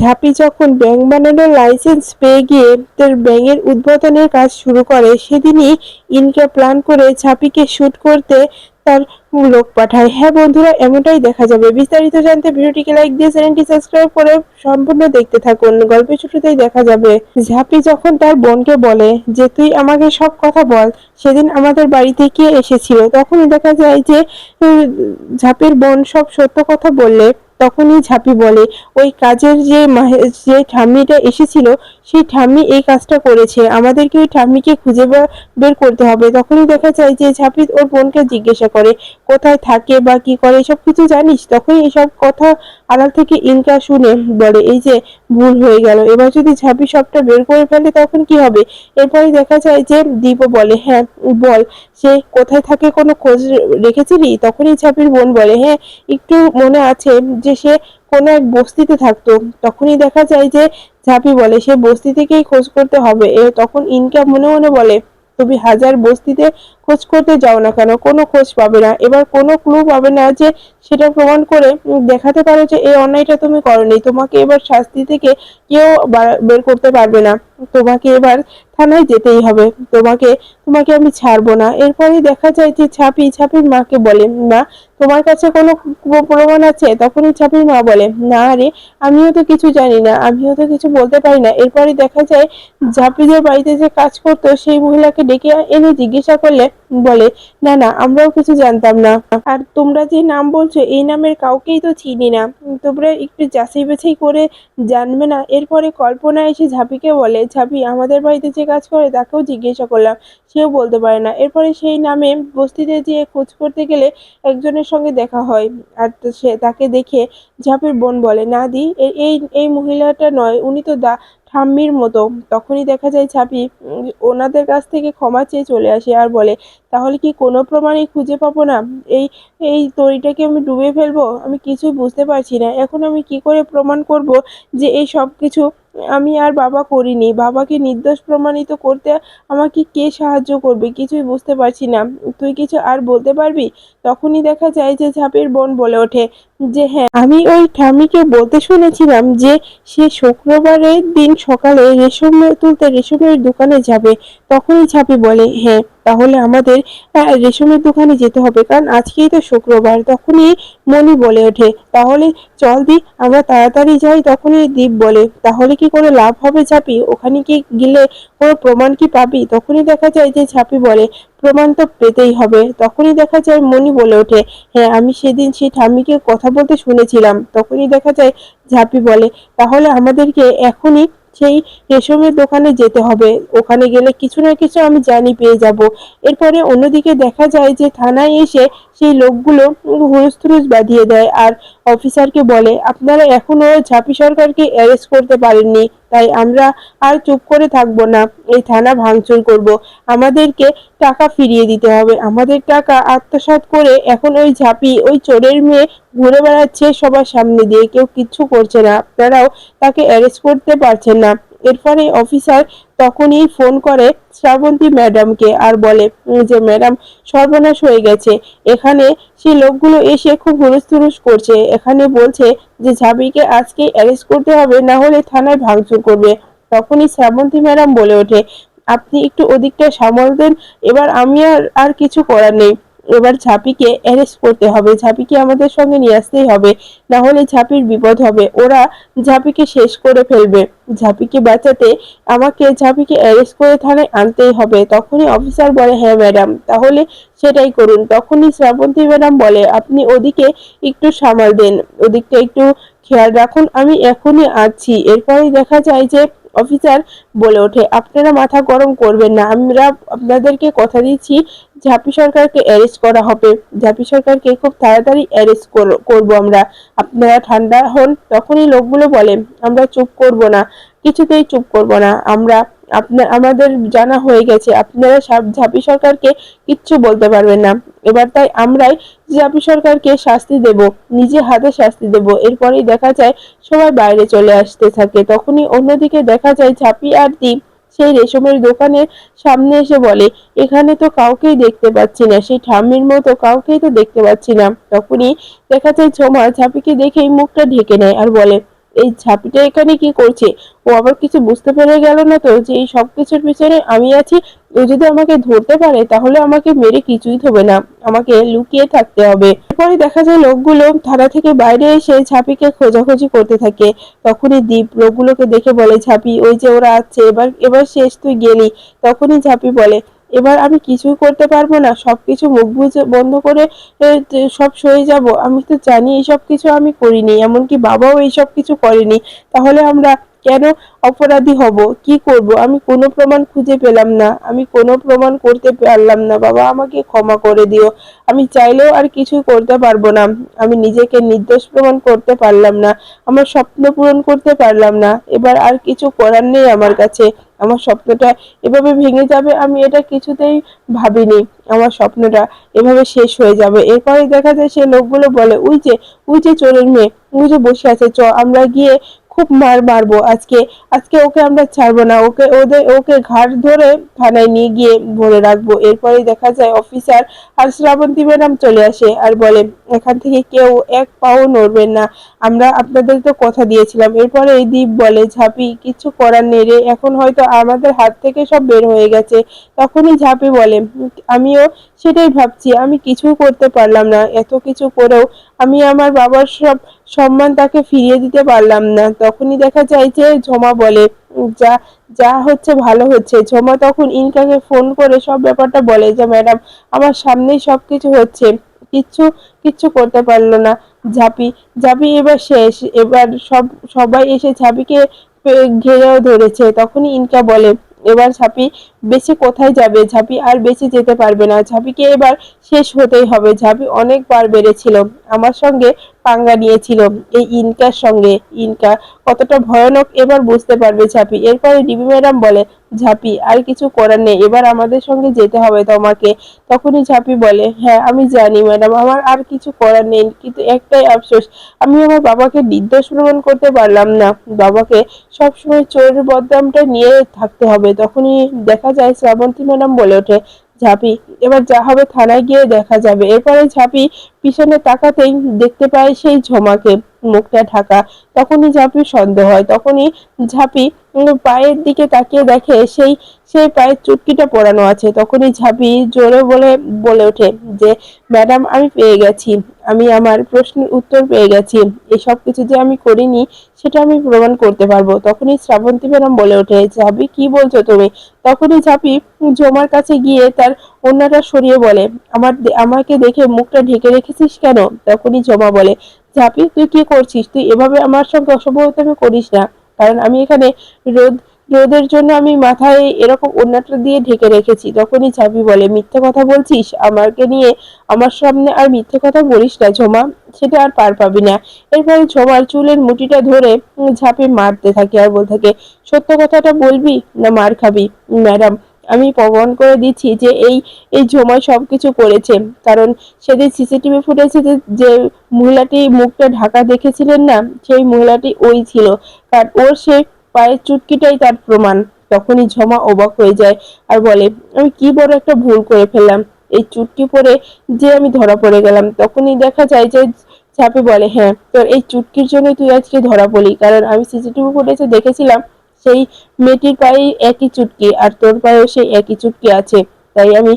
ঝাঁপি যখন ব্যাঙ বানানোর লাইসেন্স পেয়ে গিয়ে তার ব্যাঙের উদ্বোধনের কাজ শুরু করে, সেদিনই ইনকা প্ল্যান করে ঝাঁপিকে শুট করতে তার লোক পাঠায়। হ্যাঁ বন্ধুরা, এমনটাই দেখা যাবে। বিস্তারিত জানতে ভিডিওটিকে লাইক দিয়ে চ্যানেলটি সাবস্ক্রাইব করে সম্পূর্ণ দেখতে থাকুন। গল্পের শুরুতেই দেখা যাবে ঝাঁপি যখন তার বোনকে বলে যে তুই আমাকে সব কথা বল, সেদিন আমাদের বাড়িতে কে এসেছিল, তখনই দেখা যায় যে উম, ঝাঁপির বোন সব সত্য কথা বললে তখনই ঝাঁপি বলে ওই কাজের যে ঠাম্মিটা এসেছিল সেই ঠাম্মি এই কাজটা করেছে, আমাদেরকে ওই ঠাম্মিকে খুঁজে বের করতে হবে। তখনই দেখা যায় যে ঝাঁপি ওর বোনকে জিজ্ঞাসা করে কোথায় থাকে বা কি করে, এসব কিছু জানিস? তখনই এসব কথা আড়াল থেকে ইনকা শুনে বলে এই যে ভুল হয়ে গেল, এবার যদি ঝাঁপি সবটা বের করে ফেলে তখন কি হবে। এরপরে দেখা যায় যে দীপও বলে হ্যাঁ বল, সে কোথায় থাকে কোনো খোঁজ রেখেছিলি? তখনই ঝাঁপির বোন বলে হ্যাঁ, একটু মনে আছে যে সে কোনো এক বস্তিতে থাকতো। তখনই দেখা যায় যে ঝাঁপি বলে সে বস্তি থেকেই খোঁজ করতে হবে। তখন ইনকা মনে মনে বলে তুমি হাজার বস্তিতে খোঁজ করতে যাও না কেন, কোনো খোঁজ পাবে না, এবার কোনো ক্লু পাবে না যে সেটা প্রমাণ করে দেখাতে পারো যে এই অন্যায়টা তুমি করনি। তোমাকে এবার শাস্তি থেকে কেউ বের করতে পারবে না, তোমাকে এবার থানায় যেতেই হবে, তোমাকে তোমাকে আমি ছাড়বো না। এরপরেই দেখা যায় যে ছাপির মাকে বলে মা, তোমার কাছে কোনো প্রমাণ আছে? তখনই ছাপির মা বলে না রে, আমিও তো কিছু জানি না, আমিও তো কিছু বলতে পারি না। এরপরে দেখা যায় ঝাঁপিদের বাড়িতে যে কাজ করতো সেই মহিলাকে ডেকে এনে জিজ্ঞাসা করলে বলে না না, আমরাও কিছু জানতাম না, আর তোমরা যে নাম বলছো এই নামের কাউকেই তো চিনি না, তোমরা একটু যাচাই বাছাই করে জানবে না। এরপরে কল্পনা এসে ঝাঁপিকে বলে ঝাঁপি, আমাদের বাড়িতে যে কাজ করে তাকেও জিজ্ঞাসা করলাম, সেও বলতে পারে না। এরপরে সেই নামে বস্তিতে যেয়ে খোঁজ করতে গেলে একজনের সঙ্গে দেখা হয়, আর সে তাকে দেখে ঝাঁপির বোন বলে না দি, এই এই মহিলাটা নয়, উনি তো ঠাম্মির মতো। তখনই দেখা যায় ঝাঁপি ওনাদের কাছ থেকে ক্ষমা চেয়ে চলে আসে আর বলে তাহলে কি কোনো প্রমাণই খুঁজে পাবো না? এই এই তরিটাকে আমি ডুবিয়ে ফেলবো? আমি কিছুই বুঝতে পারছি না, এখন আমি কি করে প্রমাণ করব যে এই সব কিছু আমি আর বাবা করিনি? বাবাকে নির্দোষ প্রমাণিত করতে আমাকে কে সাহায্য করবে? কিছুই বুঝতে পারছি না, তুই কিছু আর বলতে পারবি? তখনই দেখা যায় যে ঝাঁপির বোন বলে ওঠে যে হ্যাঁ, আমি ওই ঠাম্মিকে বলতে শুনেছিলাম যে সে শুক্রবারের দিন সকালে রেশম তুলতে রেশমের দোকানে যাবে। তখনই ঝাঁপি বলে হ্যাঁ, তাহলে আমাদের রেশমের দোকানে যেতে হবে, কারণ আজকেই তো শুক্রবার। তখনই মণি বলে ওঠে তাহলে চল দি, আমরা তাড়াতাড়ি যাই। তখনই দীপ বলে তাহলে কি কোনো লাভ হবে ঝাঁপি, ওখানে কি গেলে কোনো প্রমাণ কি পাবি? তখনই দেখা যায় যে ঝাঁপি বলে প্রমাণ তো পেতেই হবে। তখনই দেখা যায় মণি বলে ওঠে হ্যাঁ, আমি সেদিন সেই ঠাম্মিকে কথা বলতে শুনেছিলাম। তখনই দেখা যায় ঝাঁপি বলে তাহলে আমাদেরকে এখনই সেই রেশমের দোকানে যেতে হবে, ওখানে গেলে কিছু না কিছু আমি জানি পেয়ে যাব। এরপরে অন্যদিকে দেখা যায় যে থানায় এসে সেই লোকগুলো হুলস্থুলুস বাঁধিয়ে দেয় আর অফিসারকে বলে আপনারা এখনো ঝাঁপি সরকারকে অ্যারেস্ট করতে পারেননি, তাই আমরা আর চুপ করে থাকবো না, এই থানা ভাঙচুর করব, আমাদেরকে টাকা ফিরিয়ে দিতে হবে, আমাদের টাকা আত্মসাৎ করে এখন ওই ঝাঁপি ওই চোরের মেয়ে ঘুরে বেড়াচ্ছে সবার সামনে দিয়ে, কেউ কিচ্ছু করছে না, আপনারাও তাকে অ্যারেস্ট করতে পারছেন না। এরপরে অফিসার তখনই ফোন করে শ্রাবন্তী ম্যাডামকে আর বলে যে ম্যাডাম, সর্বনাশ হয়ে গেছে, এখানে সেই লোকগুলো এসে খুব হুলস্থুলুস করছে, এখানে বলছে যে ঝাঁপিকে আজকে অ্যারেস্ট করতে হবে, না হলে থানায় ভাঙচুর করবে। তখনই শ্রাবন্তী ম্যাডাম বলে ওঠে আপনি একটু ওদিকটা সামাল দেন, এবার আমি আর আর কিছু করার নেই, এবার ঝাঁপিকে অ্যারেস্ট করতে হবে, ঝাঁপিকে আমাদের সঙ্গে নিয়ে আসতেই হবে, না হলে ঝাঁপির বিপদ হবে, ওরা ঝাঁপিকে শেষ করে ফেলবে, ঝাঁপিকে বাঁচাতে আমাকে ঝাঁপিকে অ্যারেস্ট করে থানায় আনতেই হবে। তখনই অফিসার বলে হ্যাঁ ম্যাডাম, তাহলে সেটাই করুন। তখনই শ্রাবন্তী ম্যাডাম বলে আপনি ওদিকে একটু সামাল দেন, ওদিকটা একটু খেয়াল রাখুন, আমি এখনই আসছি। এরপরেই দেখা যায় যে অফিসার বলে ওঠে আপনারা মাথা গরম করবেন না, আমরা আপনাদেরকে কথা দিচ্ছি ঝাঁপি সরকারকে অ্যারেস্ট করা হবে, ঝাঁপি সরকারকে খুব তাড়াতাড়ি অ্যারেস্ট করবো আমরা, আপনারা ঠান্ডা হন। তখনই লোকগুলো বলে আমরা চুপ করব না, কিছুতেই চুপ করব না, আমরা আমাদের জানা হয়ে গেছে আপনারা ঝাঁপি সরকারকে কিচ্ছু বলতে পারবেন না, এবার তাই আমরাই ঝাঁপি সরকারকে শাস্তি দেব, নিজে হাতে শাস্তি দেব। এরপরেই দেখা যায় সবাই বাইরে চলে আসতে থাকে। তখনই অন্যদিকে দেখা যায় ঝাঁপি আর দীপ সেই রেশমের দোকানের সামনে এসে বলে এখানে তো কাউকেই দেখতে পাচ্ছি না, সেই ঠাম্মির মতো কাউকেই তো দেখতে পাচ্ছি না। তখনই দেখা যায় ঝোমা ঝাঁপিকে দেখেই মুখটা ঢেকে নেয় আর বলে এই ঝাঁপিটা এখানে কি করছে? ও আবার কিছু বুঝতে পেরে গেল না তো যে এই সবকিছুর পিছনে আমি আছি? ও যদি আমাকে ধরতে পারে তাহলে আমাকে মেরে কিছুই থবে না, আমাকে লুকিয়ে থাকতে হবে। এরপরে দেখা যায় লোকগুলো থানা থেকে বাইরে এসে ঝাঁপিকে খোঁজাখুঁজি করতে থাকে। তখনই দীপ লোকগুলোকে দেখে বলে, ঝাঁপি ওই যে ওরা আছে, এবার এবার শেষ, তুই গেলি। তখনই ঝাঁপি বলে, এবার আমি কিছুই করতে পারবো না, সবকিছু মুখ বুজে বন্ধ করে সব সয়ে যাব? আমি তো জানি এইসব কিছু আমি করিনি, এমনকি বাবাও এইসব কিছু করেনি। তাহলে আমরা কেন অপরাধী হব? কি করব? আমি কোনো প্রমাণ খুঁজে পেলাম না, আমি কোনো প্রমাণ করতে পারলাম না, বাবা আমাকে ক্ষমা করে দিও। আমি চাইলেও আর কিছুই করতে পারবো না। আমি নিজেকে নির্দোষ প্রমাণ করতে পারলাম না, আমার স্বপ্ন পূরণ করতে পারলাম না, এবার আর কিছু করার নেই আমার কাছে। আমার স্বপ্নটা এভাবে ভেঙে যাবে আমি এটা কিছুতেই ভাবিনি। আমার স্বপ্নটা এভাবে শেষ হয়ে যাবে। এরপরে দেখা যায় সে লোকগুলো বলে, ওই যে চোরের মেয়ে, ওই যে বসে আছে, চ আমরা গিয়ে খুব মার মারবো আজকে। আজকে ওকে আমরা ছাড়বো না, ওকে ঘাড় ধরে থানায় নিয়ে গিয়ে ভরে রাখবো। এরপরে দেখা যায় অফিসার আর শ্রাবন্তী ম্যাডাম চলে আসে আর বলে, এখান থেকে কেউ এক পাও নড়বেন না, আমরা আপনাদের তো কথা দিয়েছিলাম। এরপরে এই দ্বীপ বলে, ঝাঁপি কিছু করার নেই রে, এখন হয়তো আমাদের হাত থেকে সব বের হয়ে গেছে। তখনই ঝাঁপি বলে, আমিও সেটাই ভাবছি, আমি কিছুই করতে পারলাম না, এত কিছু করেও আমি আমার বাবার সব সম্মান তাকে ফিরিয়ে দিতে পারলাম না। তখনই দেখা যায় যে ঝমা বলে, যা যা হচ্ছে ভালো হচ্ছে। ঝমা তখন ইনকাকে ফোন করে সব ব্যাপারটা বলে যে, ম্যাডাম আমার সামনেই সবকিছু হচ্ছে, কিচ্ছু কিচ্ছু করতে পারলো না। ঝাঁপি ঝাঁপি এবার শেষ, এবার সবাই এসে ঝাঁপিকে ঘেরেও ধরেছে। তখনই ইনকা বলে, এবার ঝাঁপি বেঁচে কোথায় যাবে? ঝাঁপি আর বেঁচে যেতে পারবে না, ঝাঁপিকে এবার শেষ হতেই হবে। ঝাঁপি অনেকবার বেড়েছিল, আমার সঙ্গে পাঙ্গা নিয়েছিল, এই ইনকার সঙ্গে। ইনকা কতটা ভয়ানক এবার বুঝতে পারবে ঝাঁপি। এরপরে ডিবি ম্যাডাম বলে, ঝাঁপি আর কিছু করার নেই, এবার আমাদের সঙ্গে যেতে হবে তোমাকে। তখনই ঝাঁপি বলে, হ্যাঁ আমি জানি ম্যাডাম, আমার আর কিছু করার নেই, কিন্তু একটাই আফসোস, আমি আমার বাবাকে নির্দোষ প্রমাণ করতে পারলাম না। বাবাকে সবসময় চোরের বদনামটা নিয়ে থাকতে হবে। তখনই দেখা যায় শ্রাবন্তী ম্যাডাম বলে ওঠে, ঝাঁপি এবার যা হবে থানায় গিয়ে দেখা যাবে। এরপরে ঝাঁপি পিছনে তাকাতেই দেখতে পায় সেই ঝমাকে, মুখটা ঢাকা। তখনই ঝাঁপির সন্দেহ হয়। তখনই ঝাঁপি পায়ের দিকে তাকিয়ে দেখে সেই সেই পায়ের চুটকিটা পরানো আছে। তখনই ঝাঁপি জোরে বলে বলে ওঠে যে, ম্যাডাম আমি পেয়ে গেছি, আমি আমার প্রশ্নের উত্তর পেয়ে গেছি, এসব কিছু যে আমি করিনি সেটা আমি প্রমাণ করতে পারবো। তখনই শ্রাবন্তী ম্যাডাম বলে ওঠে, ঝাঁপি কি বলছো তুমি? তখনই ঝাঁপি ঝোমার কাছে গিয়ে তার ওড়নাটা সরিয়ে বলে, আমাকে দেখে মুখটা ঢেকে রেখেছিস কেন? তখনই ঝোমা বলে, ঝাঁপি তুই কি করছিস? তুই এভাবে আমার সঙ্গে অসভ্যতামি করিস না, কারণ আমি এখানে রোদ রোদের জন্য আমি মাথায় এরকম ওড়নাটা দিয়ে ঢেকে রেখেছি। তখনই ঝাঁপি বলে, মিথ্যে কথা বলছিস আমাকে নিয়ে, আমার সামনে আর মিথ্যে কথা বলিস না ঝোমা, সেটা আর পার পাবি না। এরপরে ঝোমার চুলের মুঠিটা ধরে ঝাঁপি মারতে থাকে আর বলতে থাকে, সত্য কথাটা বলবি না মার খাবি? ম্যাডাম আমি প্রমাণ করে দিচ্ছি যে এই ঝোমাই সবকিছু করেছে, কারণ সেদিন সিসিটিভি ফুটেজে যে মহিলাটি মুখটা ঢাকা দেখেছিলেন না, সেই মহিলাটি ওই ছিল, কারণ ওর সেই পায়ের চুটকিটাই তার প্রমাণ। তখনই ঝমা অবাক হয়ে যায় আর বলে, আমি কি বড় একটা ভুল করে ফেললাম, এই চুটকি পরে যে আমি ধরা পড়ে গেলাম। তখনই দেখা যায় যে ঝাঁপি বলে, হ্যাঁ তোর এই চুটকির জন্যই তুই আজকে ধরা পড়লি, কারণ আমি সিসিটিভি ফুটেজে দেখেছিলাম সেই মেয়েটির পায়ে একই চুটকি আর তোর পায়েও সেই একই চুটকি আছে, তাই আমি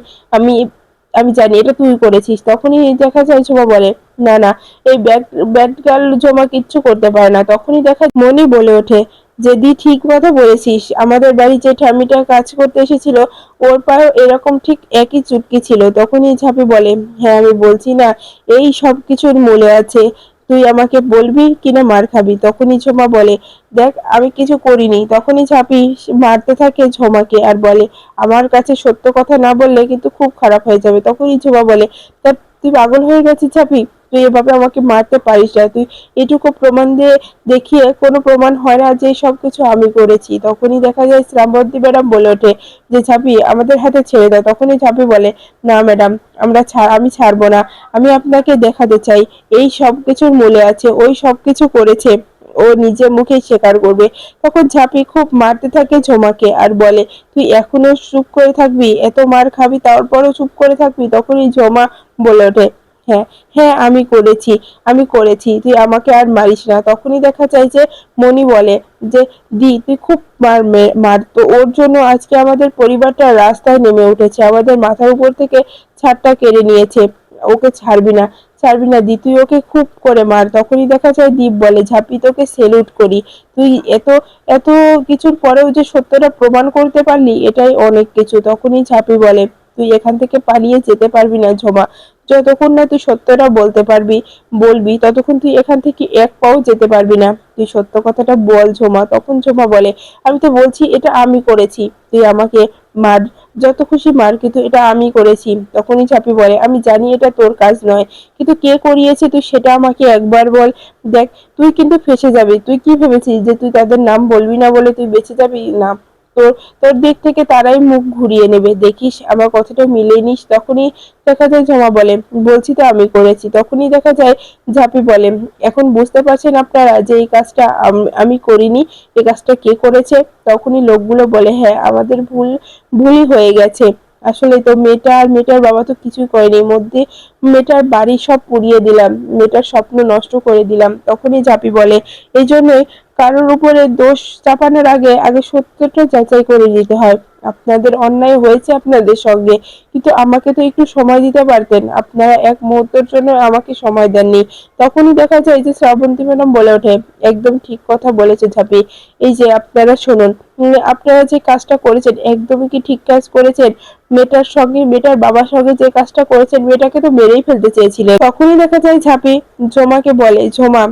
আমি জানি এটা তুই করেছিস। তখনই দেখা যায় ঝুমা বলে, না না, এই ব্যাড গার্ল ঝুমা কিচ্ছু করতে পারে না। তখনই দেখা মনি বলে ওঠে যে, দি ঠিক কথা বলেছিস, আমাদের বাড়ি যে ঠাম্মিটা কাজ করতে এসেছিল ওর পায়েও এরকম ঠিক একই চুটকি ছিল। তখনই ঝাঁপি বলে, হ্যাঁ আমি বলছি না এই সব কিছুর মূলে আছে, তুই আমাকে বলবি কিনা মার খাবি? তখনই ঝুমা বলে, দেখ আমি কিছু করিনি। তখনই ঝাঁপি মারতে থাকে ঝুমাকে আর বলে, আমার কাছে সত্য কথা না বললে কিন্তু খুব খারাপ হয়ে যাবে। তখনই ঝুমা বলে, তা তুই পাগল হয়ে গেছিস ঝাঁপি, তুই এভাবে আমাকে মারতে পারিস না, তুই এটুকু প্রমাণ দিয়ে দেখিয়ে কোনো প্রমাণ হয় না যে সবকিছু আমি করেছি। তখনই দেখা যায় শ্রাবন্তী ম্যাডাম বলে ওঠে যে, ঝাঁপি আমাদের হাতে ছেড়ে দাও। তখনই ঝাঁপি বলে, না ম্যাডাম আমি ছাড়বো না, আমি আপনাকে দেখাতে চাই এই সব কিছুর মূলে আছে, ওই সব কিছু করেছে, ও নিজের মুখে স্বীকার করবে। তখন ঝাঁপি খুব মারতে থাকে ঝোমাকে আর বলে, তুই এখনো চুপ করে থাকবি? এত মার খাবি তারপরও চুপ করে থাকবি? তখনই ঝোমা বলে ওঠে, হ্যাঁ, হ্যাঁ আমি করেছি, তুই আমাকে আর মারিস না। তখনই দেখা যায় যে মনি বলে যে তুই খুব মার, তো ওর জন্য আজকে আমাদের পরিবারটা রাস্তায় নেমে উঠেছে, আমাদের মাথার উপর থেকে ছাদটা কেড়ে নিয়েছে, ওকে ছাড়বি না তুই ওকে খুব করে মার। তখনই দেখা যায় দীপ বলে ঝাঁপি তোকে সেলুট করি, তুই এত এত কিছুর পরেও যে সত্যটা প্রমাণ করতে পারলি এটাই অনেক কিছু। তখনই ঝাঁপি বলে তুই এখান থেকে পালিয়ে যেতে পারবি না ঝোমা, যতক্ষণ না তুই সত্যটা বলবি ততক্ষণ তুই এখান থেকে এক পাও যেতে পারবি না, তুই সত্য কথাটা বল ঝোমা। তখন ঝোমা বলে আমি তো বলছি এটা আমি করেছি, তুই আমাকে মার, যত খুশি মার, কিন্তু এটা আমি করেছি। তখনই ঝাঁপি বলে আমি জানি এটা তোর কাজ নয়, কিন্তু কে করিয়েছে তুই সেটা আমাকে একবার বল। দেখ তুই কিন্তু ফেঁসে যাবি, তুই কি ভেবেছিস যে তুই তাদের নাম বলবি না বলে তুই বেঁচে যাবি? না, তোর তোর দিক থেকে তারাই মুখ ঘুরিয়ে নেবে, দেখিস আমার কথাটা মিলিয়ে নিস। তখনই দেখা যায় ঝমা বলে বলছি তো আমি করেছি। তখনই দেখা যায় ঝাঁপি বলে এখন বুঝতে পারছেন আপনারা যে এই কাজটা আমি করিনি, এই কাজটা কে করেছে? তখনই লোকগুলো বলে হ্যাঁ আমাদের ভুলই হয়ে গেছে, আসলে তো মেয়েটার বাবা তো কিছুই করেনি, মধ্যে মেয়েটার বাড়ি সব পুড়িয়ে দিলাম, মেয়েটার স্বপ্ন নষ্ট করে দিলাম। তখনই ঝাঁপি বলে এই জন্যই কারোর উপরে দোষ চাপানোর আগে আগে সত্যটা যাচাই করে নিতে হয়। আপনাদের অন্যায় হয়েছে আপনাদের সঙ্গে, কিন্তু আমাকে তো একটু সময় দিতে পারতেন, আপনারা এক মুহূর্তের জন্য আমাকে সময় দেননি। তখনই দেখা যায় যে শ্রাবন্তী ম্যাডাম বলে ওঠে একদম ঠিক কথা বলেছে ঝাঁপি, এই যে আপনারা শুনুন, আপনারা যে কাজটা করেছেন একদমই কি ঠিক কাজ করেছেন? মেয়েটার বাবার সঙ্গে যে কাজটা করেছেন, মেয়েটাকে তো মেরেই ফেলতে চেয়েছিলেন। তখনই দেখা যায় ঝাঁপি ঝোমাকে বলে ঝোমা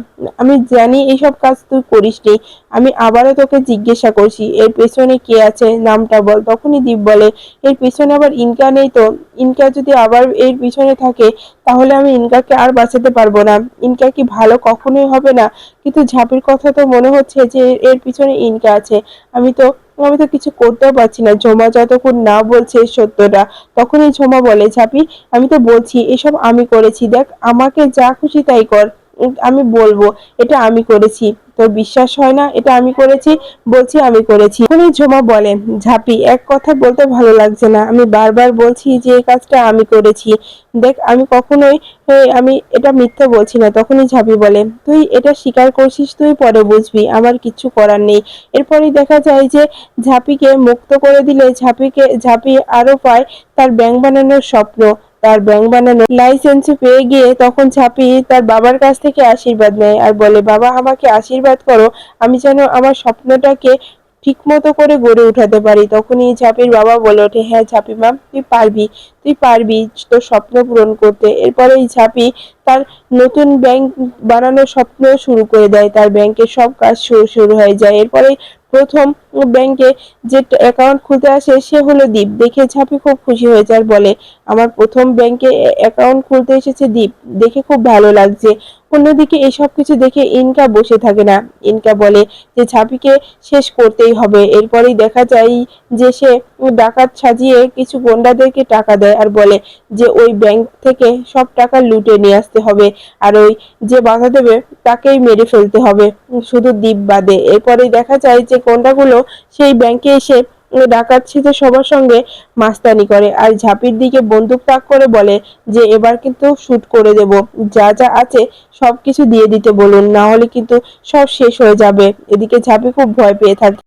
আমি জানি এইসব কাজ তুই করিসনি, আমি আবারও তোকে জিজ্ঞাসা করছি এর পেছনে কে আছে, নামটা বল। তখনই দীপ বলে এর পিছনে আবার ইনকা নেই তো? ইনকা যদি আবার এর পিছনে থাকে তাহলে আমি ইনকাকে আর বাঁচাতে পারবো না, ইনকা কি ভালো কখনোই হবে না। কিন্তু ঝাঁপির কথা তো মনে হচ্ছে যে এর পিছনে ইনকা আছে, আমি তো আমি তো কিছু করতেও পারছি না। ঝোমা যতক্ষণ না বলছে সত্যটা, তখনই ঝোমা বলে ঝাঁপি আমি তো বলছি এসব আমি করেছি, দেখ আমাকে যা খুশি তাই কর, আমি বলবো এটা আমি করেছি, তোর বিশ্বাস হয় না এটা আমি করেছি? বলছি আমি করেছি। তখনই ঝোমা বলে ঝাঁপি এক কথা বলতে ভালো লাগছে না, আমি বারবার বলছি যে এই কাজটা আমি করেছি, দেখ আমি কখনোই আমি এটা মিথ্যে বলছি না। তখনই ঝাঁপি বলে তুই এটা স্বীকার করছিস, তুই পরে বুঝবি, আমার কিছু করার নেই। এরপরই দেখা যায় যে ঝাঁপিকে মুক্ত করে দিলে ঝাঁপি আরো পায় তার ব্যাংক বানানোর স্বপ্ন, তার ব্যাংক বানানোর লাইসেন্স পেয়ে গিয়ে তখন ঝাঁপি তার বাবার কাছ থেকে আশীর্বাদ নেয় আর বলে বাবা আমাকে আশীর্বাদ করো, আমি যেন আমার স্বপ্নটাকে ঠিক মতো করে গড়ে উঠাতে পারি। তখনই ঝাঁপির বাবা বলে ওঠে হ্যাঁ ঝাঁপি মা তুই পারবি তোর স্বপ্ন পূরণ করতে। এরপরে এই ঝাঁপি তার নতুন ব্যাংক বানানোর স্বপ্ন শুরু করে দেয়, তার ব্যাংকের সব কাজ শুরু হয়ে যায়। এরপরে প্রথম ব্যাংকে যে অ্যাকাউন্ট খুলতে আসে সে হলো দীপ, দেখে ঝাঁপি খুব খুশি হয়েছে আর বলে আমার প্রথম ব্যাংকে অ্যাকাউন্ট খুলতে এসেছে দীপ, দেখে খুব ভালো লাগছে। অন্যদিকে এসব কিছু দেখে ইনকা বসে থাকে না, ইনকা বলে যে ঝাঁপিকে শেষ করতেই হবে। এরপরেই দেখা যায় যে সে ডাকাত সাজিয়ে কিছু গুন্ডাদেরকে টাকা দেয় আর বলে যে ওই ব্যাংক থেকে সব টাকা লুটে নিয়ে আসতে হবে, আর ওই যে বাধা দেবে তাকেই মেরে ফেলতে হবে, শুধু দীপ বাদে। এরপরেই দেখা যায় যে গুন্ডাগুলো সেই ব্যাংকে এসে ডাকাত সেজে সবার সঙ্গে মাস্তানি করে আর ঝাঁপির দিকে বন্দুক তাক করে বলে যে এবার কিন্তু শুট করে দেব, যা যা আছে সবকিছু দিয়ে দিতে বলুন, না হলে কিন্তু সব শেষ হয়ে যাবে। এদিকে ঝাঁপি খুব ভয় পেয়ে থাকে।